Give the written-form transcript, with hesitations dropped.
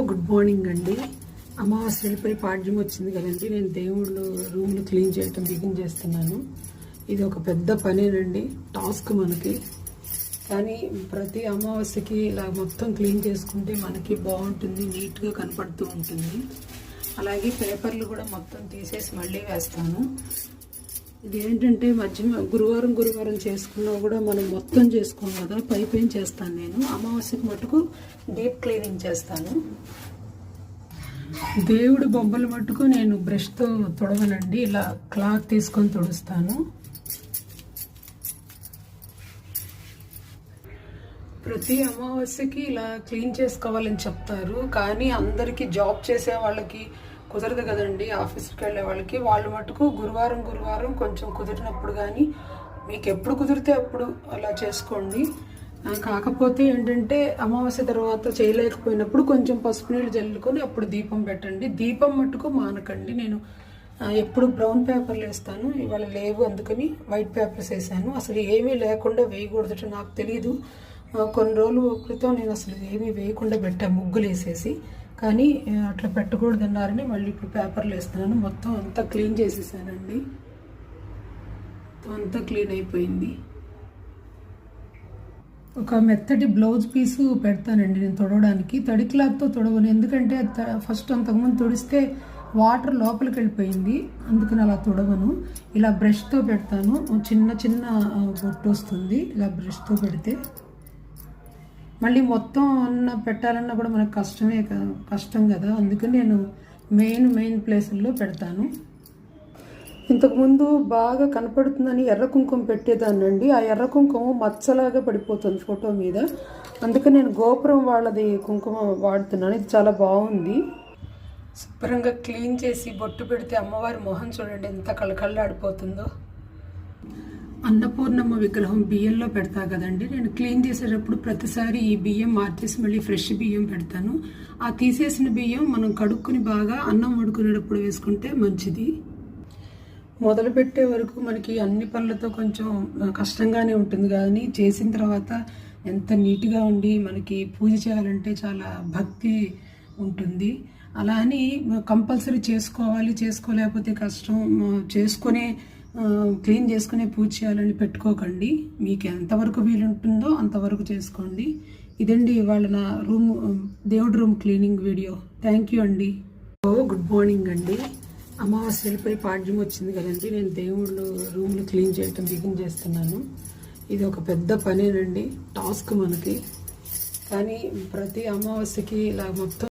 Good morning అండి. అమావాస్య వెళ్ళిపోయి పాడ్యం వచ్చింది కదండి. నేను దేవుళ్ళు రూమ్లు క్లీన్ చేయటం బిగిన్ చేస్తున్నాను. ఇది ఒక పెద్ద పనేనండి, టాస్క్ మనకి. కానీ ప్రతి అమావాస్యకి ఇలా మొత్తం క్లీన్ చేసుకుంటే మనకి బాగుంటుంది, నీట్గా కనపడుతూ ఉంటుంది. అలాగే పేపర్లు కూడా మొత్తం తీసేసి మళ్ళీ వేస్తాను. ఇది ఏంటంటే గురువారం చేసుకున్నా కూడా మనం మొత్తం చేసుకోం కదా, పైన చేస్తాను నేను. అమావాస్యకి మటుకు డీప్ క్లీనింగ్ చేస్తాను. దేవుడు బొమ్మలు మటుకు నేను బ్రష్తో తొడవనండి, ఇలా క్లాత్ తీసుకొని తుడుస్తాను. ప్రతి అమావాస్యకి ఇలా క్లీన్ చేసుకోవాలని చెప్తారు, కానీ అందరికీ జాబ్ చేసే వాళ్ళకి కుదరదు కదండి. ఆఫీస్కి వెళ్ళే వాళ్ళకి వాళ్ళు మటుకు గురువారం కొంచెం కుదిరినప్పుడు, కానీ మీకు ఎప్పుడు కుదిరితే అప్పుడు అలా చేసుకోండి. కాకపోతే ఏంటంటే అమావాస్య తర్వాత చేయలేకపోయినప్పుడు కొంచెం పసుపు నీళ్ళు జల్లుకొని అప్పుడు దీపం పెట్టండి. దీపం మట్టుకు మానకండి. నేను ఎప్పుడు బ్రౌన్ పేపర్లు వేస్తాను, ఇవాళ లేవు అందుకని వైట్ పేపర్స్ వేసాను. అసలు ఏమీ లేకుండా వేయకూడదు, నాకు తెలియదు. కొన్ని రోజుల క్రితం నేను అసలు ఏమీ వేయకుండా పెట్టాను, ముగ్గులు వేసేసి. కానీ అట్లా పెట్టకూడదు అన్నారని మళ్ళీ ఇప్పుడు పేపర్లు వేస్తున్నాను. మొత్తం అంతా క్లీన్ చేసేసానండి, అంతా క్లీన్ అయిపోయింది. ఒక మెత్తటి బ్లౌజ్ పీసు పెడతానండి నేను తొడవడానికి. తడి క్లాత్తో తొడవను, ఎందుకంటే ఫస్ట్ అంతకుముందు తుడిస్తే వాటర్ లోపలికి వెళ్ళిపోయింది, అందుకని అలా తొడవను. ఇలా బ్రష్తో పెడతాను, చిన్న బొట్టు వస్తుంది ఇలా బ్రష్తో పెడితే. మళ్ళీ మొత్తం పెట్టాలన్నా కూడా మనకు కష్టం కదా, అందుకని నేను మెయిన్ ప్లేసుల్లో పెడతాను. ఇంతకుముందు బాగా కనపడుతుందని ఎర్ర కుంకుమ పెట్టేదాన్నండి. ఆ ఎర్ర కుంకుమ మచ్చలాగా పడిపోతుంది ఫోటో మీద, అందుకని నేను గోపురం వాళ్ళది కుంకుమ వాడుతున్నాను. ఇది చాలా బాగుంది. శుభ్రంగా క్లీన్ చేసి బొట్టు పెడితే అమ్మవారి మొహం చూడండి ఎంత కళకళలాడిపోతుందో. అన్నపూర్ణమ్మ విగ్రహం బియ్యంలో పెడతా కదండి, నేను క్లీన్ చేసేటప్పుడు ప్రతిసారి ఈ బియ్యం మార్చేసి మళ్ళీ ఫ్రెష్ బియ్యం పెడతాను. ఆ తీసేసిన బియ్యం మనం కడుక్కుని బాగా అన్నం వండుకునేటప్పుడు వేసుకుంటే మంచిది. మొదలు పెట్టే వరకు మనకి అన్ని పనులతో కొంచెం కష్టంగానే ఉంటుంది, కానీ చేసిన తర్వాత ఎంత నీట్గా ఉండి మనకి పూజ చేయాలంటే చాలా భక్తి ఉంటుంది. అలా అని కంపల్సరీ చేసుకోలేకపోతే కష్టం. క్లీన్ చేసుకునే పూజ చేయాలని పెట్టుకోకండి, మీకు ఎంతవరకు వీలుంటుందో అంతవరకు చేసుకోండి. ఇదండి ఇవాళ నా దేవుడి room cleaning video. Thank you అండి. గుడ్ మార్నింగ్ అండి. అమావాస్య వెళ్ళిపోయి పాడ్యం వచ్చింది కదండి. నేను దేవుళ్ళు రూమ్లు క్లీన్ చేయటం బిగిన్ చేస్తున్నాను. ఇది ఒక పెద్ద పనేనండి, టాస్క్ మనకి. కానీ ప్రతి అమావాస్యకి ఇలా మొత్తం